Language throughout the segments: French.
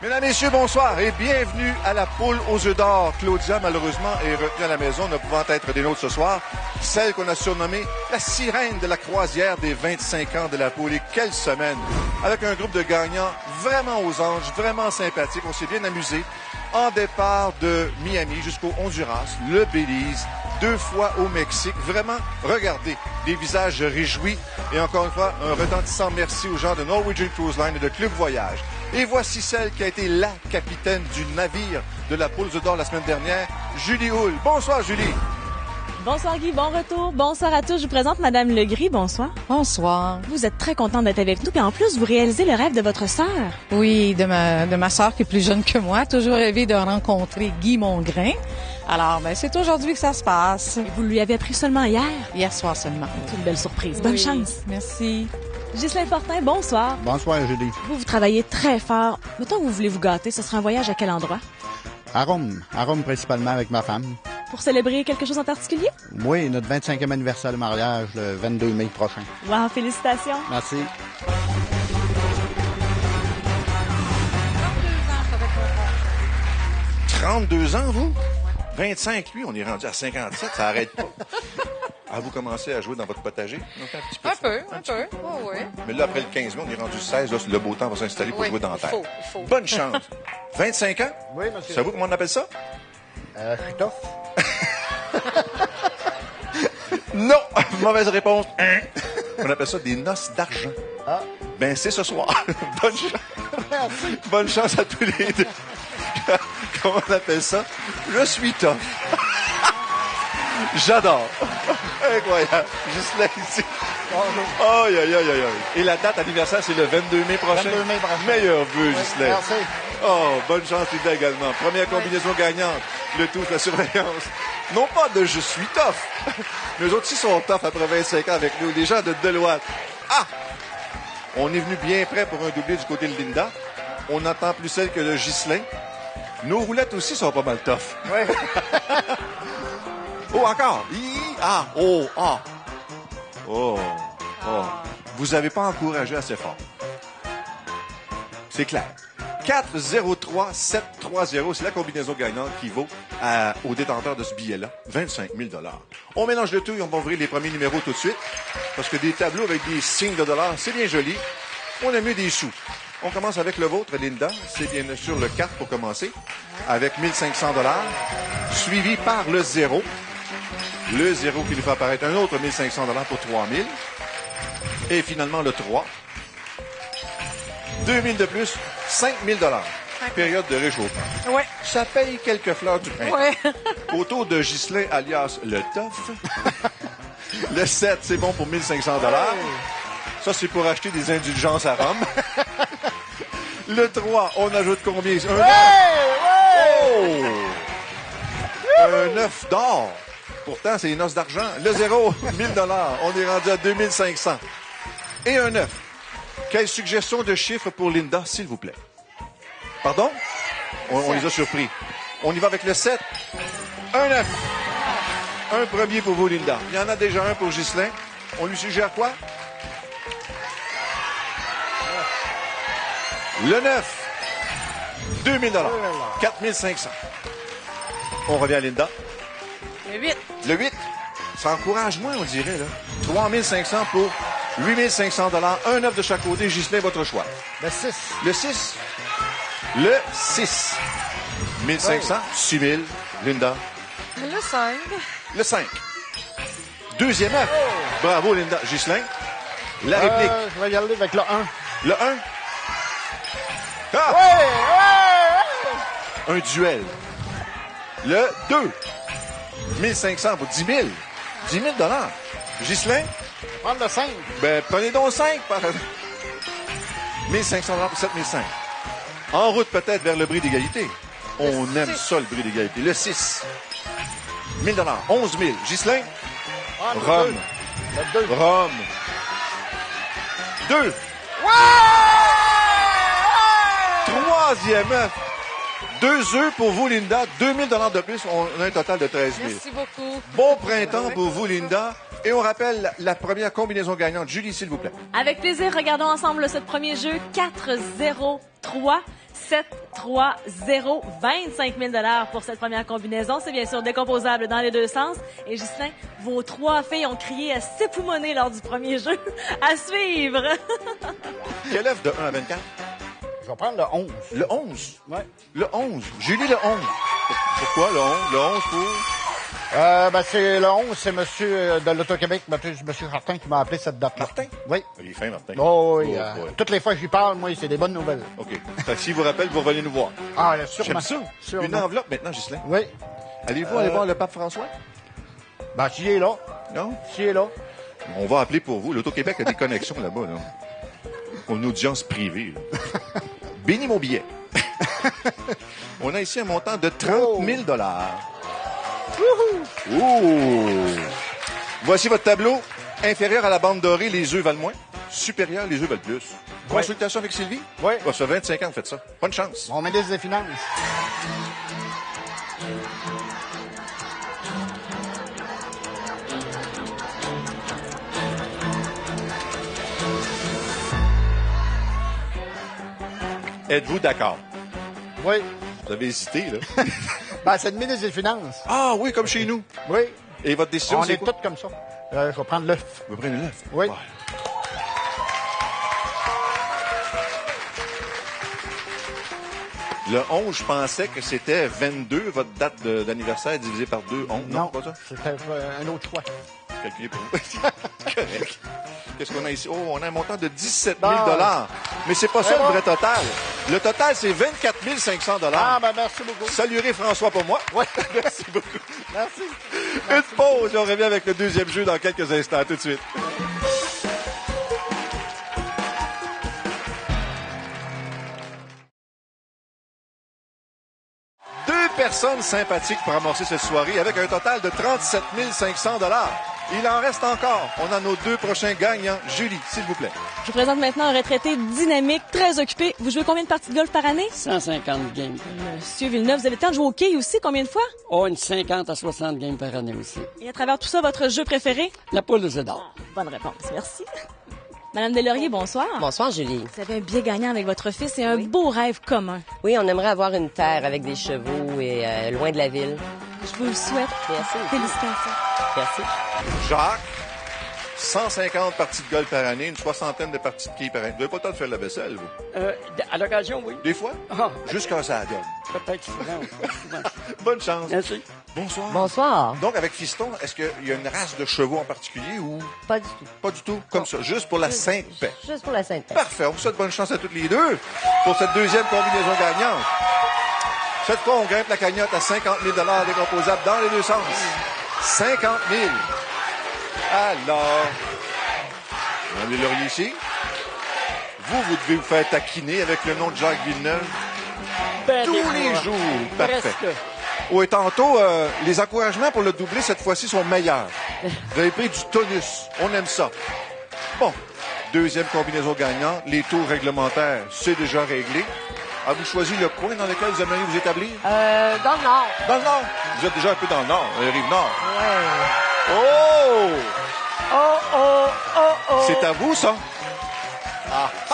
Mesdames, Messieurs, bonsoir et bienvenue à la poule aux œufs d'or. Claudia, malheureusement, est retenue à la maison, ne pouvant être des nôtres ce soir. Celle qu'on a surnommée la sirène de la croisière des 25 ans de la poule. Et quelle semaine! Avec un groupe de gagnants vraiment aux anges, vraiment sympathiques. On s'est bien amusé. En départ de Miami jusqu'au Honduras, le Belize, 2 fois au Mexique. Vraiment, regardez, des visages réjouis. Et encore une fois, un retentissant merci aux gens de Norwegian Cruise Line et de Club Voyage. Et voici celle qui a été la capitaine du navire de la poule aux œufs d'or la semaine dernière, Julie Houle. Bonsoir, Julie. Bonsoir Guy, bon retour. Bonsoir à tous. Je vous présente Madame Legris. Bonsoir. Bonsoir. Vous êtes très contente d'être avec nous. Et en plus, vous réalisez le rêve de votre sœur. Oui, de ma sœur qui est plus jeune que moi. Toujours rêvé de rencontrer Guy Mongrain. Alors, c'est aujourd'hui que ça se passe. Et vous lui avez appris seulement hier. Hier soir seulement. C'est une belle surprise. Bonne chance. Merci. Ghislain Fortin, bonsoir. Bonsoir, Julie. Vous travaillez très fort. Mettons que vous voulez vous gâter. Ce sera un voyage à quel endroit? À Rome. À Rome, principalement, avec ma femme. Pour célébrer quelque chose en particulier? Oui, notre 25e anniversaire de mariage, le 22 mai prochain. Wow, félicitations. Merci. 32 ans, vous? 25, lui, on est rendu à 57, ça arrête pas. Ah, vous commencez à jouer dans votre potager? Donc, un petit peu. Oh, oui. Mais là, après le 15 mai, on est rendu 16. Là, le beau temps va s'installer pour jouer dans la terre. Il faut. Bonne chance. 25 ans? Oui, monsieur. Savez-vous comment on appelle ça? Tough. Non! Mauvaise réponse. On appelle ça des noces d'argent. Ah. Ben, c'est ce soir. Bonne chance. Bonne chance à tous les deux. Comment on appelle ça? Je suis tough. J'adore. Incroyable. Juste là, ici. Aïe, aïe, aïe, aïe, aïe. Et la date anniversaire, c'est le 22 mai prochain. 22 mai prochain. Meilleur vœu, Ghislain. Merci. Oh, bonne chance, Linda, également. Première combinaison gagnante. Le tout, la surveillance. Non pas de je suis tough. Mais eux autres aussi sont tough après 25 ans avec nous. Les gens de Deloitte. Ah! On est venu bien prêt pour un doublé du côté de Linda. On n'entend plus celle que le Ghislain. Nos roulettes aussi sont pas mal tough. Oui. Oh, encore. Ah, oh, ah. Oh, oh. Vous n'avez pas encouragé assez fort. C'est clair. 4-0-3-7-3-0, c'est la combinaison gagnante qui vaut au détenteur de ce billet-là 25 000 $. On mélange le tout et on va ouvrir les premiers numéros tout de suite. Parce que des tableaux avec des signes de dollars, c'est bien joli. On a mieux des sous. On commence avec le vôtre, Linda. C'est bien sûr le 4 pour commencer, avec 1500 $, suivi par le 0. Le 0 qui nous fait apparaître un autre 1500 $ pour 3000. Et finalement le 3. 2000 de plus, 5000 $. Période de réchauffement. Ouais. Ça paye quelques fleurs du printemps. Ouais. Autour de Ghislain, alias le Toff. Le 7, c'est bon pour 1500 $. Ça, c'est pour acheter des indulgences à Rome. Le 3, on ajoute combien? Un 9. Oh! Un 9 d'or. Pourtant, c'est une os d'argent. Le 0, 1000 $. On est rendu à 2500. Et un 9. Quelle suggestion de chiffres pour Linda, s'il vous plaît? Pardon? On les a surpris. On y va avec le 7. Un 9. Un premier pour vous, Linda. Il y en a déjà un pour Ghislain. On lui suggère quoi? Le 9. 2000 $. 4500. On revient à Linda. Le 8. Le 8. Ça encourage moins, on dirait, là. 3500 pour 8500 $. Un 9 de chaque côté. Ghislain, votre choix. Le 6. Le 6. Le 6. 1500. 6000. Linda. Le 5. Le 5. Deuxième 9. Bravo, Linda. Ghislain. La réplique. Je vais y aller avec le 1. Le 1. Ah! Un duel. Le 2. 1500 pour 10 000. 10 000 $. Ghislain? Prendre le 5. Ben, prenez donc 5. 1500 $ pour 7005. En route peut-être vers le bris d'égalité. On aime ça, le bris d'égalité. Le 6. 1000 $. 11 000. Ghislain? Rome. Le 2. Rome. 2. Troisième œuf. 2 œufs pour vous, Linda. 2000 $ de plus. On a un total de 13 000. Merci beaucoup. Bon printemps pour vous, Linda. Et on rappelle la première combinaison gagnante. Julie, s'il vous plaît. Avec plaisir, regardons ensemble ce premier jeu. 4-0-3. 7-3-0, 25 000 pour cette première combinaison. C'est bien sûr décomposable dans les deux sens. Et Ghislain, vos trois filles ont crié à s'époumoner lors du premier jeu. À suivre! Quel œuf de 1 à 24? Je vais prendre le 11. Le 11. Ouais. Le 11. Julie, le 11. Pourquoi le 11? Le 11 pour... C'est le 11, c'est monsieur de l'Auto-Québec, monsieur Martin, qui m'a appelé cette date-là. Martin? Oui. Il est fin, Martin. Oh, oui. boy. Toutes les fois que j'y parle, moi, c'est des bonnes nouvelles. OK. Fait que s'il vous rappelle, vous revenez nous voir. Ah, là, sûrement. J'aime ça. Sûrement. Une enveloppe maintenant, Ghislain. Oui. Allez-vous aller voir le pape François? S'il est là. Non? S'il est là. On va appeler pour vous. L'Auto-Québec a des connexions là-bas, là. Une audience privée, là. Bénis mon billet. On a ici un montant de 30 000 Ouh! Voici votre tableau. Inférieur à la bande dorée, les œufs valent moins. Supérieur, les œufs valent plus. Consultation avec Sylvie? Oui. Ça fait 25 ans que vous faites ça. Bonne chance. Mon ministre des Finances. Êtes-vous d'accord? Oui. Vous avez hésité, là. C'est le ministre des Finances. Ah oui, comme chez nous. Oui. Et votre décision, On c'est est quoi? tous comme ça. Je vais prendre l'œuf. Vous prenez l'œuf? Oui. Ouais. Le 11, je pensais que c'était 22, votre date d'anniversaire divisée par 2, 11. Non, pas ça? C'était un autre choix. Calculé pour vous. Correct. Qu'est-ce qu'on a ici? Oh, on a un montant de 17 000 Mais c'est pas ça le vrai total. Le total, c'est 24 500 Merci beaucoup. Saluerez François pour moi. Oui. Merci beaucoup. Merci. Une pause et on revient avec le deuxième jeu dans quelques instants. Tout de suite. Deux personnes sympathiques pour amorcer cette soirée avec un total de 37 500 Il en reste encore. On a nos deux prochains gagnants. Julie, s'il vous plaît. Je vous présente maintenant un retraité dynamique, très occupé. Vous jouez combien de parties de golf par année? 150 games. Monsieur Villeneuve, vous avez le temps de jouer au quai aussi, combien de fois? Oh, une 50 à 60 games par année aussi. Et à travers tout ça, votre jeu préféré? La poule aux œufs d'or. Bonne réponse, merci. Madame Deslauriers, bonsoir. Bonsoir, Julie. Vous avez un billet gagnant avec votre fils et un beau rêve commun. Oui, on aimerait avoir une terre avec des chevaux et loin de la ville. Je vous le souhaite. Merci. Félicitations. Merci. Jacques, 150 parties de golf par année, une soixantaine de parties de quilles par année. Vous n'avez pas le temps de faire la vaisselle, vous? À l'occasion, oui. Des fois? Ah, Jusqu'à ça donne. peut-être souvent. Bonne chance. Merci. Bonsoir. Bonsoir. Donc, avec Fiston, est-ce qu'il y a une race de chevaux en particulier ou Pas du tout. pas du tout? Comme ça, juste pour la sainte paix. Juste pour la Sainte-Paix. Parfait. On vous souhaite bonne chance à toutes les deux pour cette deuxième combinaison gagnante. Cette fois, on grimpe la cagnotte à 50 000 décomposables dans les deux sens. 50 000. Alors, Madame Deslauriers ici. Vous devez vous faire taquiner avec le nom de Jacques Villeneuve Ben, tous des les fois. jours. Parfait. Presque. Oui, tantôt, les encouragements pour le doubler cette fois-ci sont meilleurs. Vous avez pris du tonus. On aime ça. Bon, deuxième combinaison gagnante. Les taux réglementaires, c'est déjà réglé. Avez-vous choisi le coin dans lequel vous aimeriez vous établir? Dans le Nord. Dans le nord. Vous êtes déjà un peu dans le nord, Rive-Nord. Ouais. Oh! Oh! C'est à vous, ça?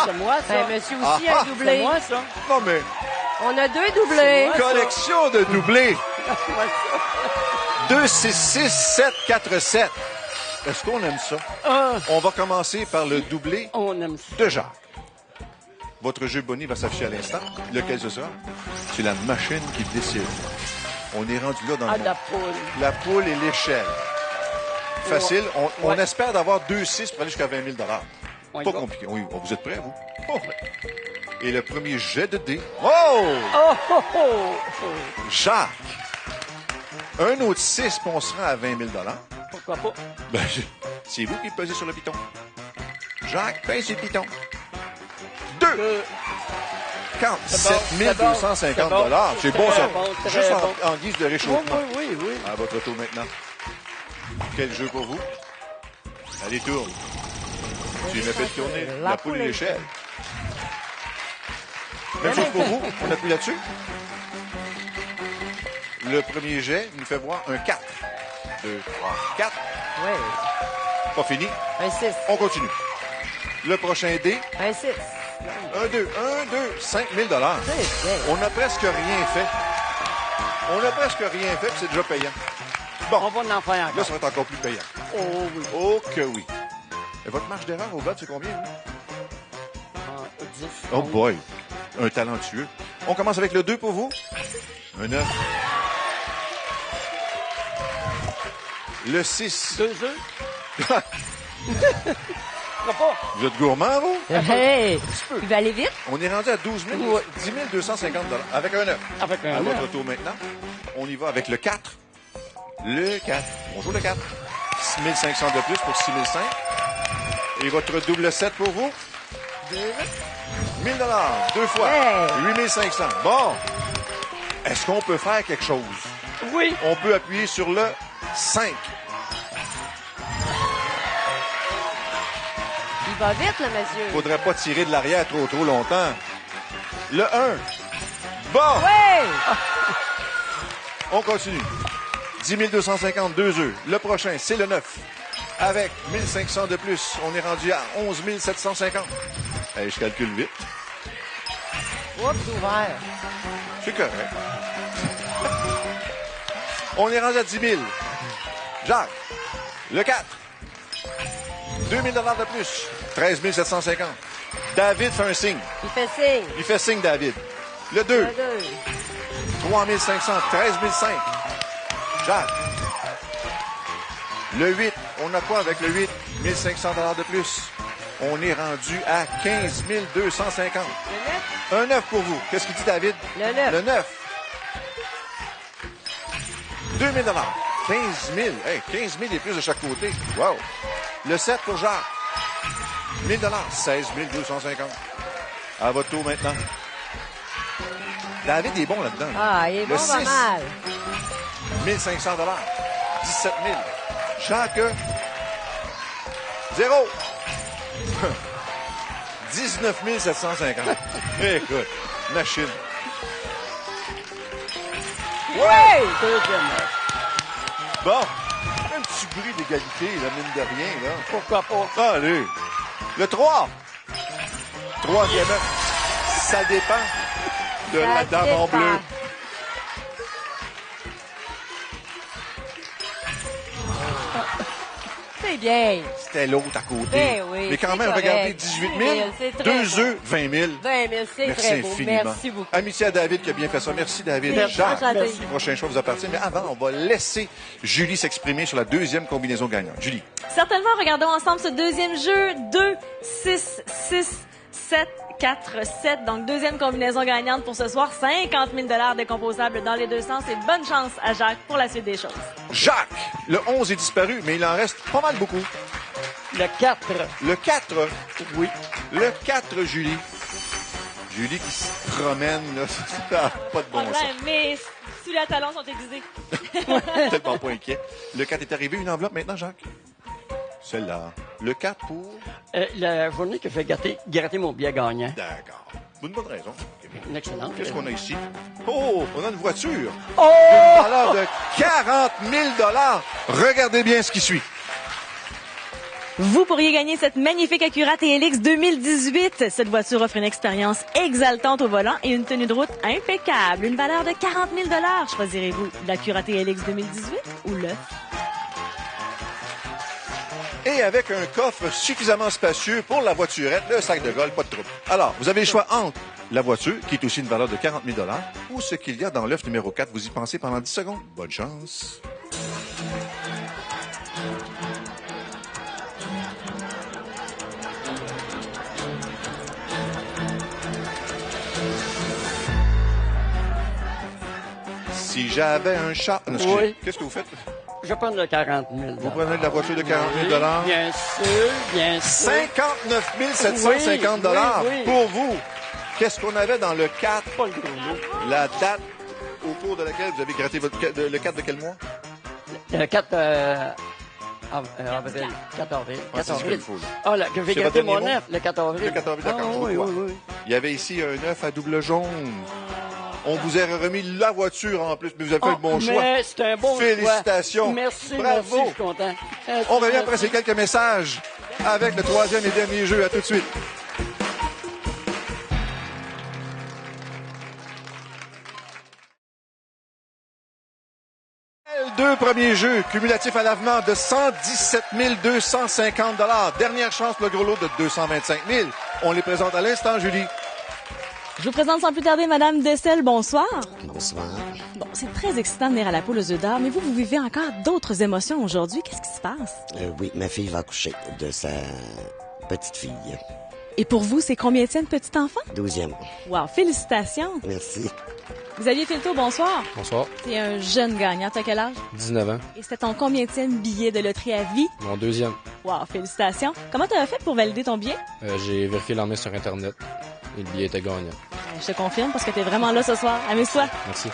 C'est moi, ça. Monsieur aussi a C'est doublé. moi, ça. Non, mais On a deux doublés. collection de doublés. C'est moi, ça. 2, 6, 6, 7, 4, 7. Est-ce qu'on aime ça? Ah, On va commencer par le doublé on aime ça. de Jacques. Votre jeu Bonnie va s'afficher à l'instant. Lequel ce sera? C'est la machine qui décide. On est rendu là dans Ah, le la monde. poule. La poule et l'échelle. Facile. On Ouais. espère d'avoir 2-6 pour aller jusqu'à 20 000 On y Pas va. compliqué. Oui, vous êtes prêts, vous? Oh. Et le premier jet de dés. Oh! Oh! Jacques! Un autre 6, puis on se rend à 20 000 Pourquoi pas? Ben, c'est vous qui pesez sur le piton. Jacques, pèse sur le piton. 2! 47 250 C'est bon, ça. Très Juste bon. en guise de réchauffement. Oui. À votre tour maintenant. Quel jeu pour vous? Allez, tourne. Tu me fais tourner la poule et l'échelle. Même chose pour vous. On appuie là-dessus. Le premier jet nous fait voir un 4. 2, 3, 4. Ouais. Pas fini. Un 6. On continue. Le prochain dé. Un 6. 1, 2, 5 000 C'est bien. On n'a presque rien fait. On n'a presque rien fait, puis c'est déjà payant. Bon, On va en faire là, encore. ça va être encore plus payant. Oh oui. Oh que oui. Et votre marge d'erreur au bas, c'est combien, vous? 10. Oh boy. Un talentueux. On commence avec le 2 pour vous. Un 9. Le 6. 2 œufs. Pourquoi pas? Vous êtes gourmand, vous? Hey! Il va aller vite? On est rendu à 10 250 avec un 9. Avec un À votre œuf. tour maintenant. On y va avec le 4. Le 4. On joue le 4. 6 500 de plus pour 6 500. Et votre double 7 pour vous? 1 000 deux fois. Hey. 8 500. Bon. Est-ce qu'on peut faire quelque chose? Oui. On peut appuyer sur le 5. Il va vite, là, monsieur. Faudrait pas tirer de l'arrière trop longtemps. Le 1. Bon. Ouais! On continue. 10 250, 2 œufs. Le prochain, c'est le 9. Avec 1 500 de plus, on est rendu à 11 750. Hey, je calcule vite. Oups, ouvert. C'est correct. On est rendu à 10 000. Jacques, le 4. 2 000 de plus. 13 750. David fait un signe. Il fait signe. Il fait signe, David. Le 2. Un, deux. 3 500. 13 500. Jacques. Le 8. On a quoi avec le 8? 1 500 de plus. On est rendu à 15 250. Le 9. Un 9 pour vous. Qu'est-ce qu'il dit, David? Le 9. Le 9. 2 000 15 000. Hey, 15 000 et plus de chaque côté. Wow. Le 7 pour Jacques. 1 000 16 250. À votre tour maintenant. David est bon là-dedans. Ah, il est bon, Le pas 6. mal. 1 500 17 000. Jacques. 0. 19 750. Écoute, machine. Ouais! Deuxième. Bon, un petit bruit d'égalité, la mine de rien, là. Pourquoi pas? Allez. Le 3. Troisième. Ça dépend de Ça la dame en dépend. bleu. C'est bien. C'était l'autre à côté. Ben oui, Mais quand c'est même, correct. regardez, 18 000, C'est très 2 beau. œufs, 20 000. Ben, mais c'est Merci très beau. infiniment. Merci beaucoup. Amitié à David qui a bien fait ça. Merci, David. Merci. Jacques, Merci. le prochain choix vous appartient. Mais avant, on va laisser Julie s'exprimer sur la deuxième combinaison gagnante. Julie. Certainement, regardons ensemble ce deuxième jeu. 2, 6, 6, 7, 4, 7. Donc, deuxième combinaison gagnante pour ce soir. 50 000 décomposables dans les deux sens. Et bonne chance à Jacques pour la suite des choses. Jacques, le 11 est disparu, mais il en reste pas mal beaucoup. Le 4. Le 4, Oui. le 4, Julie. Julie qui se promène, là, ça n'a pas de bon sens. Problème, mes souliers à talons sont aiguisés. Tellement pas inquiet. Le 4 est arrivé, une enveloppe maintenant, Jacques? Celle-là. Le 4 pour... La journée que je vais gratter mon billet gagnant. D'accord. Pour une bonne raison. Une excellente. Qu'est-ce qu'on a ici? Oh, on a une voiture. Oh! Une valeur de 40 000 $. Regardez bien ce qui suit. Vous pourriez gagner cette magnifique Acura TLX 2018. Cette voiture offre une expérience exaltante au volant et une tenue de route impeccable. Une valeur de 40 000 $. Choisirez-vous l'Acura TLX 2018 ou l'œuf? Et avec un coffre suffisamment spacieux pour la voiturette, le sac de golf, pas de trouble. Alors, vous avez le choix entre la voiture, qui est aussi une valeur de 40 000 $, ou ce qu'il y a dans l'œuf numéro 4. Vous y pensez pendant 10 secondes. Bonne chance. Si j'avais un chat... Non, excusez. Oui. Qu'est-ce que vous faites? Je vais prendre le 40 000. Vous prenez de la voiture de 40 000 $. Bien sûr, bien sûr. 59 750 $ Oui, oui. pour vous. Qu'est-ce qu'on avait dans le 4? Pas le gros lot. La date au cours de laquelle vous avez gratté le 4 de quel mois? Le 4 avril. 4 avril. Ouais, c'est 4 ce qu'il avril. faut, là. Ah, là, que je vais C'est gratter votre mon dernier mot? œuf, le 4 avril. Le 4 avril, d'accord, Ah, je oui, vois. oui, oui. Il y avait ici un œuf à double jaune. On vous a remis la voiture en plus, mais vous avez fait le bon choix. Mais c'est un bon Félicitations. choix. Merci, Bravo. merci, je suis content. Merci, On revient merci. après ces quelques messages avec le troisième et dernier jeu. À tout de suite. Deux premiers jeux, cumulatifs à l'avenant de 117 250 $. Dernière chance pour le gros lot de 225 000. On les présente à l'instant, Julie. Je vous présente sans plus tarder Madame Dessel. Bonsoir. Bonsoir. Bon, c'est très excitant de venir à la poule aux œufs d'or, mais vous vivez encore d'autres émotions aujourd'hui. Qu'est-ce qui se passe? Oui, ma fille va accoucher de sa petite fille. Et pour vous, c'est combienième petit enfant? 12e. Wow, félicitations. Merci. Xavier Filto, bonsoir. Bonsoir. T'es un jeune gagnant. T'as quel âge? 19 ans. Et c'était ton combienième billet de loterie à vie? Mon deuxième. Wow, félicitations. Comment t'as fait pour valider ton billet? J'ai vérifié l'armée sur Internet et le billet était gagnant. Je te confirme parce que t'es vraiment là ce soir. Amuse-toi. Merci.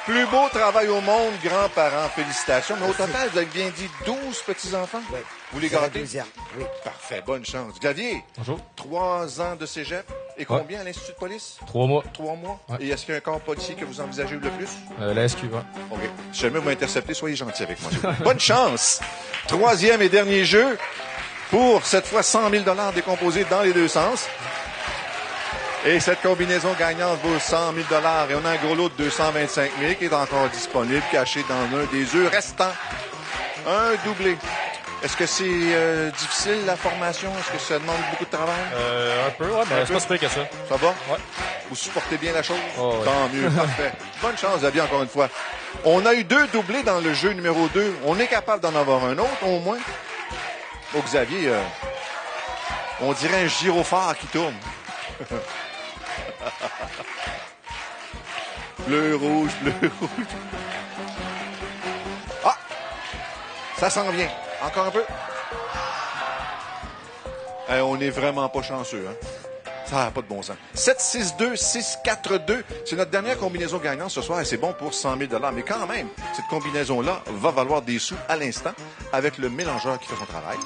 Plus beau travail au monde, grands-parents. Félicitations. Mais au total, vous avez bien dit 12 petits-enfants? Oui. Vous les C'est la gâtez? deuxième, oui. Parfait, bonne chance. Xavier, Bonjour. 3 ans de cégep. Et combien à l'Institut de police? 3 mois. 3 mois. Ouais. Et est-ce qu'il y a un corps policier que vous envisagez le plus? La SQ, ouais. OK. Si jamais vous m'interceptez, soyez gentil avec moi. Bonne chance! Troisième et dernier jeu pour, cette fois, 100 000 $ décomposés dans les deux sens. Et cette combinaison gagnante vaut 100 000 $. Et on a un gros lot de 225 000 qui est encore disponible, caché dans un des œufs restants. Un doublé. Est-ce que c'est difficile, la formation? Est-ce que ça demande beaucoup de travail? Un peu, ouais, mais c'est pas si pire que ça. Ça va? Ouais. Vous supportez bien la chose? Oh, ouais. Tant mieux, parfait. Bonne chance, Xavier, encore une fois. On a eu 2 doublés dans le jeu numéro 2. On est capable d'en avoir un autre, au moins. Oh, Xavier, on dirait un gyrophare qui tourne. Bleu, rouge, bleu, rouge. Ah! Ça s'en vient. Encore un peu. On n'est vraiment pas chanceux, hein? Ça n'a pas de bon sens. 7-6-2, 6-4-2. C'est notre dernière combinaison gagnante ce soir et c'est bon pour 100 000 $. Mais quand même, cette combinaison-là va valoir des sous à l'instant avec le mélangeur qui fait son travail.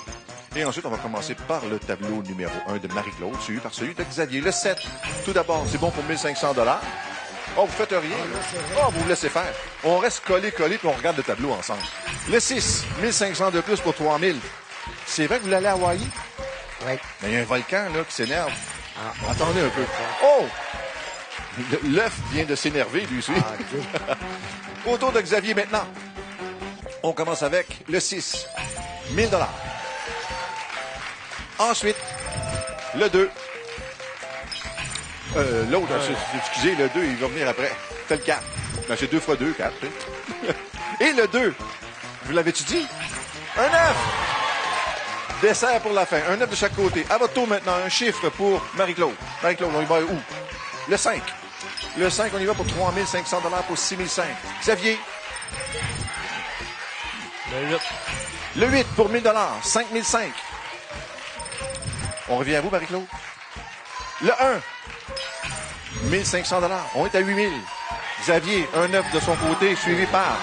Et ensuite, on va commencer par le tableau numéro 1 de Marie-Claude, suivi par celui de Xavier. Le 7, tout d'abord, c'est bon pour 1 500 $. Oh, vous faites rien. Oh, vous laissez faire. On reste collé, puis on regarde le tableau ensemble. Le 6, 1 500 de plus pour 3 000. C'est vrai que vous l'allez à Hawaï? Oui. Mais il y a un volcan là qui s'énerve. Attendez un peu. Oh! L'œuf vient de s'énerver, lui aussi. Autour de Xavier maintenant. On commence avec le 6. 1 000 $. Ensuite, le 2. L'autre, excusez, le 2, il va venir après. C'est le 4. Ben, c'est 2 fois 2, 4. Et le 2, vous l'avez-tu dit? Un 9! Dessert pour la fin. Un 9 de chaque côté. À votre tour maintenant, un chiffre pour Marie-Claude. Marie-Claude, on y va où? Le 5. Le 5, on y va pour 3 500 $ pour 6 500. Xavier? Le 8. Le 8 pour 1 000 $, 5 500. On revient à vous, Marie-Claude. Le 1, 1 500 $. On est à 8 000. Xavier, un 9 de son côté, suivi par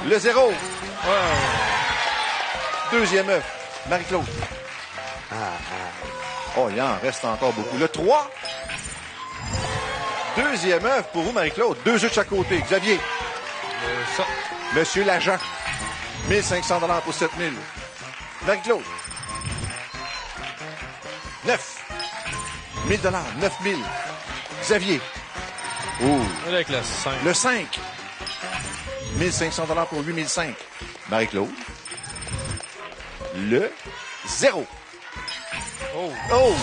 le 0. Deuxième œuf, Marie-Claude. Oh, il en reste encore beaucoup. Le 3. Deuxième œuf pour vous, Marie-Claude. 2 œufs de chaque côté. Xavier. Ça. Monsieur l'agent. 1 500 $ pour 7 000. Marie-Claude. 9. 1 000 $, 9 000. Xavier. Oh. Avec le 5. Le 5. 1 500 $ pour 8 500. Marie-Claude. Le 0. Oh.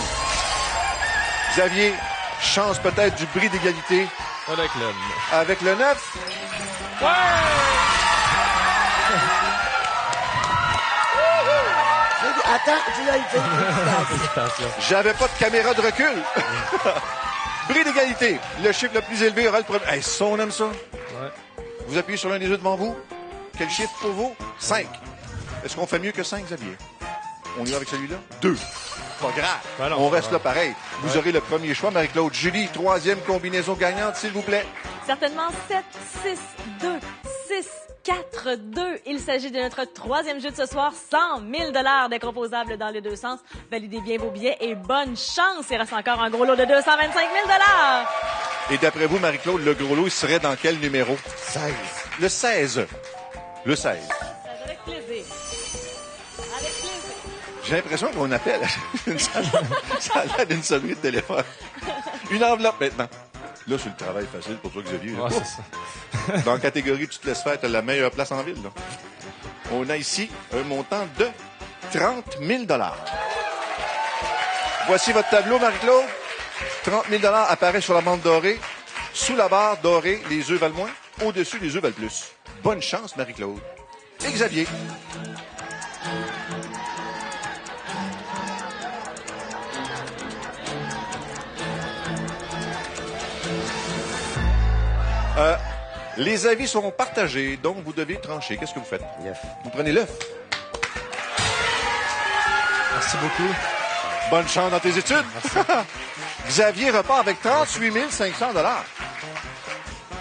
Xavier, chance peut-être du bris d'égalité Avec le 9. avec le 9. Attends, tu l'as été. Attention. J'avais pas de caméra de recul. Bris d'égalité. Le chiffre le plus élevé aura le premier. Hey, ça, on aime ça. Ouais. Vous appuyez sur l'un des œufs devant vous. Quel chiffre pour vous? 5. Est-ce qu'on fait mieux que 5, Xavier? On y va avec celui-là? 2. Pas grave. Ben non, on pas reste grave. là pareil. Vous aurez le premier choix, Marie-Claude. Julie, troisième combinaison gagnante, s'il vous plaît. Certainement 7, 6, 2, 6, 4, 2. Il s'agit de notre troisième jeu de ce soir. 100 000 $ décomposables dans les deux sens. Validez bien vos billets et bonne chance. Il reste encore un gros lot de 225 000 $. Et d'après vous, Marie-Claude, le gros lot, il serait dans quel numéro? 16. Le 16. Le 16. Avec plaisir. Avec plaisir. J'ai l'impression qu'on appelle. Ça a l'air d'une sonnerie de téléphone. Une enveloppe maintenant. Là, c'est le travail facile pour toi, Xavier. Ouais, c'est ça. Dans la catégorie tu te laisses faire, tu as la meilleure place en ville. Là. On a ici un montant de 30 000 $. Voici votre tableau, Marie-Claude. 30 000 $ apparaît sur la bande dorée. Sous la barre dorée, les œufs valent moins. Au-dessus, les œufs valent plus. Bonne chance, Marie-Claude. Et Xavier. Les avis seront partagés, donc vous devez trancher. Qu'est-ce que vous faites? L'œuf. Vous prenez l'œuf. Merci beaucoup. Bonne chance dans tes études. Xavier repart avec 38 500 $.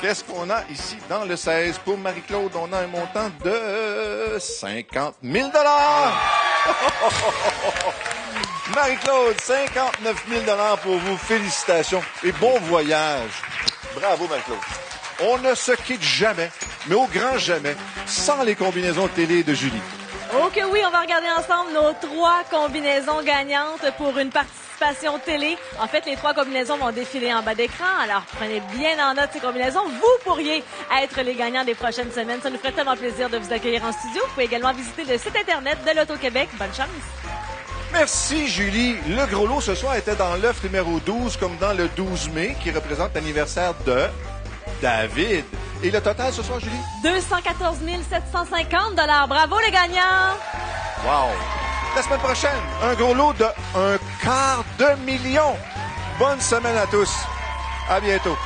Qu'est-ce qu'on a ici dans le 16? Pour Marie-Claude, on a un montant de 50 000 $. Marie-Claude, 59 000 $ pour vous. Félicitations et bon voyage. Bravo, Marie-Claude. On ne se quitte jamais, mais au grand jamais, sans les combinaisons télé de Julie. Ok, oui, on va regarder ensemble nos 3 combinaisons gagnantes pour une participation télé. En fait, les 3 combinaisons vont défiler en bas d'écran. Alors, prenez bien en note ces combinaisons. Vous pourriez être les gagnants des prochaines semaines. Ça nous ferait tellement plaisir de vous accueillir en studio. Vous pouvez également visiter le site Internet de l'Auto-Québec. Bonne chance. Merci, Julie. Le gros lot ce soir était dans l'œuf numéro 12, comme dans le 12 mai, qui représente l'anniversaire de David. Et le total ce soir, Julie? 214 750 $. Bravo, les gagnants! Wow! La semaine prochaine, un gros lot de $250 000. Bonne semaine à tous. À bientôt.